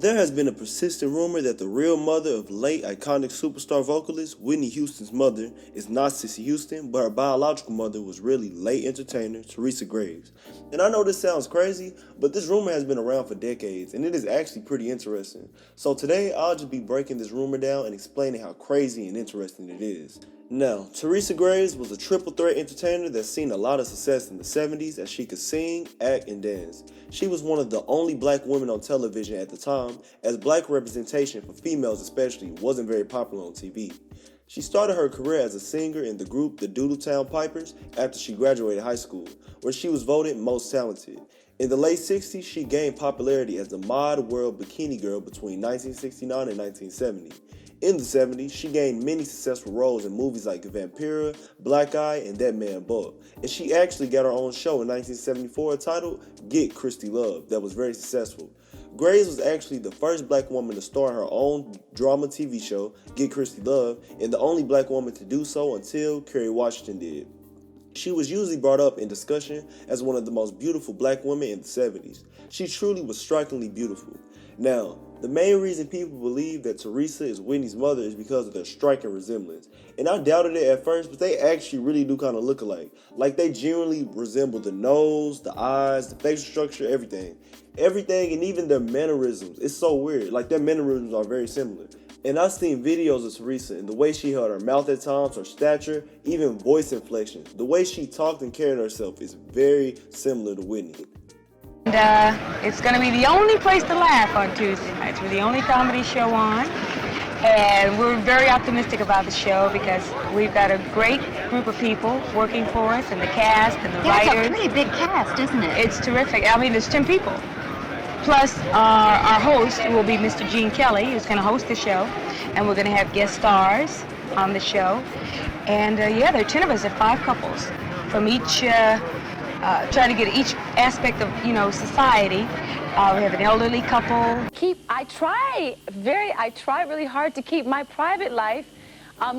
There has been a persistent rumor that the real mother of late iconic superstar vocalist Whitney Houston's mother is not Cissy Houston, but her biological mother was really late entertainer Teresa Graves. And I know this sounds crazy, but this rumor has been around for decades, and it is actually pretty interesting. So today, I'll just be breaking this rumor down and explaining how crazy and interesting it is. Now, Teresa Graves was a triple threat entertainer that's seen a lot of success in the 70s as she could sing, act, and dance. She was one of the only black women on television at the time, as black representation for females especially wasn't very popular on TV. She started her career as a singer in the group the Doodletown Pipers after she graduated high school, where she was voted most talented. In the late 60s, she gained popularity as the mod world bikini girl between 1969 and 1970. In the 70s, she gained many successful roles in movies like Vampira, Black Eye, and That Man Buck. And she actually got her own show in 1974 titled Get Christy Love that was very successful. Graves was actually the first black woman to star in her own drama TV show, Get Christy Love, and the only black woman to do so until Kerry Washington did. She was usually brought up in discussion as one of the most beautiful black women in the 70s. She truly was strikingly beautiful. Now, the main reason people believe that Teresa is Whitney's mother is because of their striking resemblance. And I doubted it at first, but they actually really do kind of look alike. Like they genuinely resemble the nose, the eyes, the facial structure, everything. Everything, and even their mannerisms. It's so weird. Like their mannerisms are very similar. And I've seen videos of Teresa and the way she held her mouth at times, her stature, even voice inflection. The way she talked and carried herself is very similar to Whitney. And it's going to be the only place to laugh on Tuesday nights. We're the only comedy show on. And we're very optimistic about the show because we've got a great group of people working for us, and the cast and the writers. It's a pretty big cast, isn't it? It's terrific. I mean, there's 10 people. Plus, our host will be Mr. Gene Kelly, who's going to host the show. And we're going to have guest stars on the show. And yeah, there are 10 of us, there are 5 couples from each, trying to get each aspect of, society. We have an elderly couple. I try really hard to keep my private life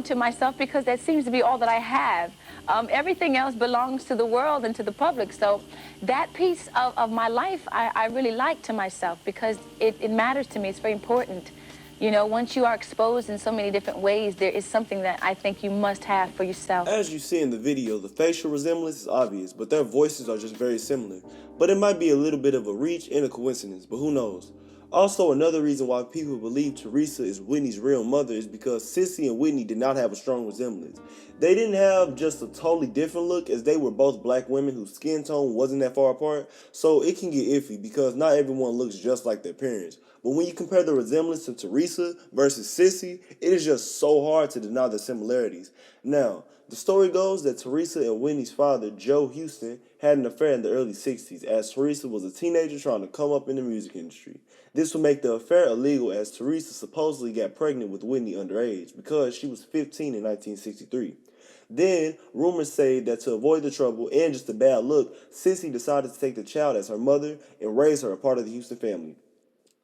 to myself because that seems to be all that I have. Everything else belongs to the world and to the public. So that piece of my life I really like to myself because it matters to me. It's very important. Once you are exposed in so many different ways, there is something that I think you must have for yourself. As you see in the video, the facial resemblance is obvious, but their voices are just very similar. But it might be a little bit of a reach and a coincidence, but who knows? Also, another reason why people believe Teresa is Whitney's real mother is because Cissy and Whitney did not have a strong resemblance. They didn't have just a totally different look, as they were both black women whose skin tone wasn't that far apart, so it can get iffy because not everyone looks just like their parents. But when you compare the resemblance to Teresa versus Cissy, it is just so hard to deny the similarities. Now, the story goes that Teresa and Whitney's father, Joe Houston, had an affair in the early 60s as Teresa was a teenager trying to come up in the music industry. This would make the affair illegal as Teresa supposedly got pregnant with Whitney underage because she was 15 in 1963. Then, rumors say that to avoid the trouble and just a bad look, Cissy decided to take the child as her mother and raise her a part of the Houston family.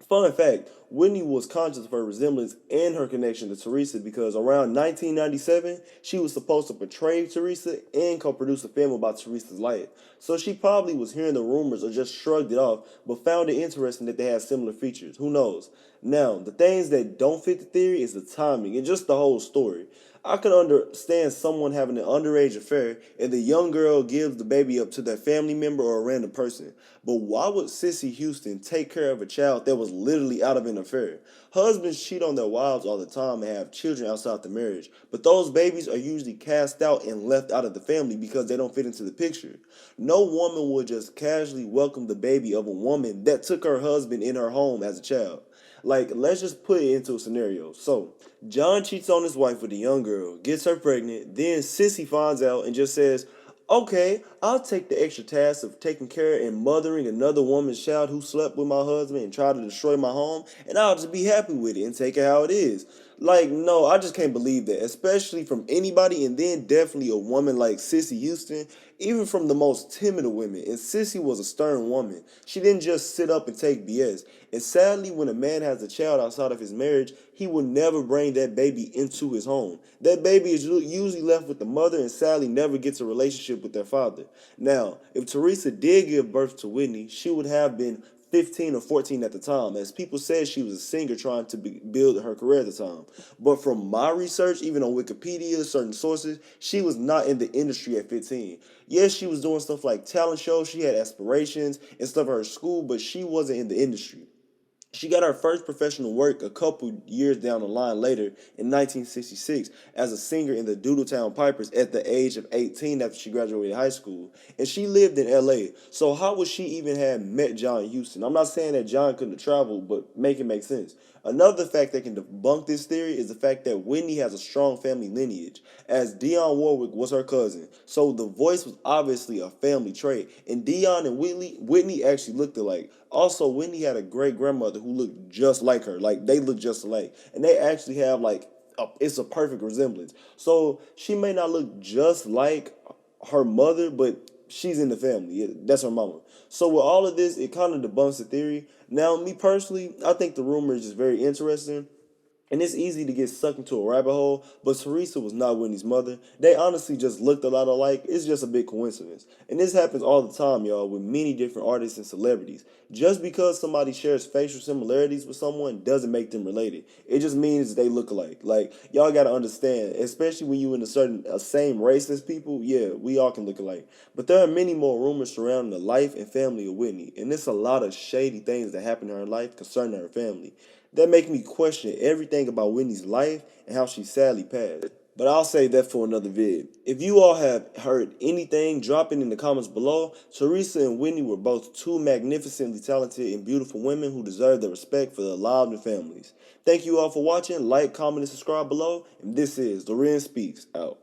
Fun fact, Whitney was conscious of her resemblance and her connection to Teresa because around 1997, she was supposed to portray Teresa and co-produce a film about Teresa's life. So she probably was hearing the rumors or just shrugged it off, but found it interesting that they had similar features. Who knows? Now, the things that don't fit the theory is the timing and just the whole story. I can understand someone having an underage affair and the young girl gives the baby up to their family member or a random person. But why would Cissy Houston take care of a child that was literally out of an affair? Husbands cheat on their wives all the time and have children outside the marriage, but those babies are usually cast out and left out of the family because they don't fit into the picture. No woman would just casually welcome the baby of a woman that took her husband in her home as a child. Like, let's just put it into a scenario. So, John cheats on his wife with a young girl, gets her pregnant, then Cissy finds out and just says, okay, I'll take the extra task of taking care and mothering another woman's child who slept with my husband and tried to destroy my home, and I'll just be happy with it and take it how it is. Like, no, I just can't believe that, especially from anybody, and then definitely a woman like Cissy Houston, even from the most timid of women. And Cissy was a stern woman. She didn't just sit up and take BS. And sadly, when a man has a child outside of his marriage, he will never bring that baby into his home. That baby is usually left with the mother and sadly never gets a relationship with their father. Now, if Teresa did give birth to Whitney, she would have been 15 or 14 at the time, as people said she was a singer trying to build her career at the time. But from my research, even on Wikipedia, certain sources, she was not in the industry at 15. Yes, she was doing stuff like talent shows, she had aspirations and stuff at her school, but she wasn't in the industry. She got her first professional work a couple years down the line later in 1966 as a singer in the Doodletown Pipers at the age of 18 after she graduated high school. And she lived in LA. So how would she even have met John Houston? I'm not saying that John couldn't have traveled, but make it make sense. Another fact that can debunk this theory is the fact that Whitney has a strong family lineage, as Dionne Warwick was her cousin. So the voice was obviously a family trait, and Dionne and Whitney actually looked alike. Also, Whitney had a great grandmother who looked just like her. Like, they look just alike. And they actually have, like, it's a perfect resemblance. So she may not look just like her mother, but she's in the family. That's her mama. So with all of this, it kind of debunks the theory. Now, me personally, I think the rumor is just very interesting. And it's easy to get sucked into a rabbit hole, but Teresa was not Whitney's mother. They honestly just looked a lot alike. It's just a big coincidence. And this happens all the time, y'all, with many different artists and celebrities. Just because somebody shares facial similarities with someone doesn't make them related. It just means they look alike. Like, y'all gotta understand, especially when you in a same race as people, yeah, we all can look alike. But there are many more rumors surrounding the life and family of Whitney, and there's a lot of shady things that happen in her life concerning her family. That make me question everything about Whitney's life and how she sadly passed. But I'll save that for another vid. If you all have heard anything, drop it in the comments below. Teresa and Whitney were both two magnificently talented and beautiful women who deserve the respect for their lives and families. Thank you all for watching. Like, comment, and subscribe below. And this is Loren Speaks, out.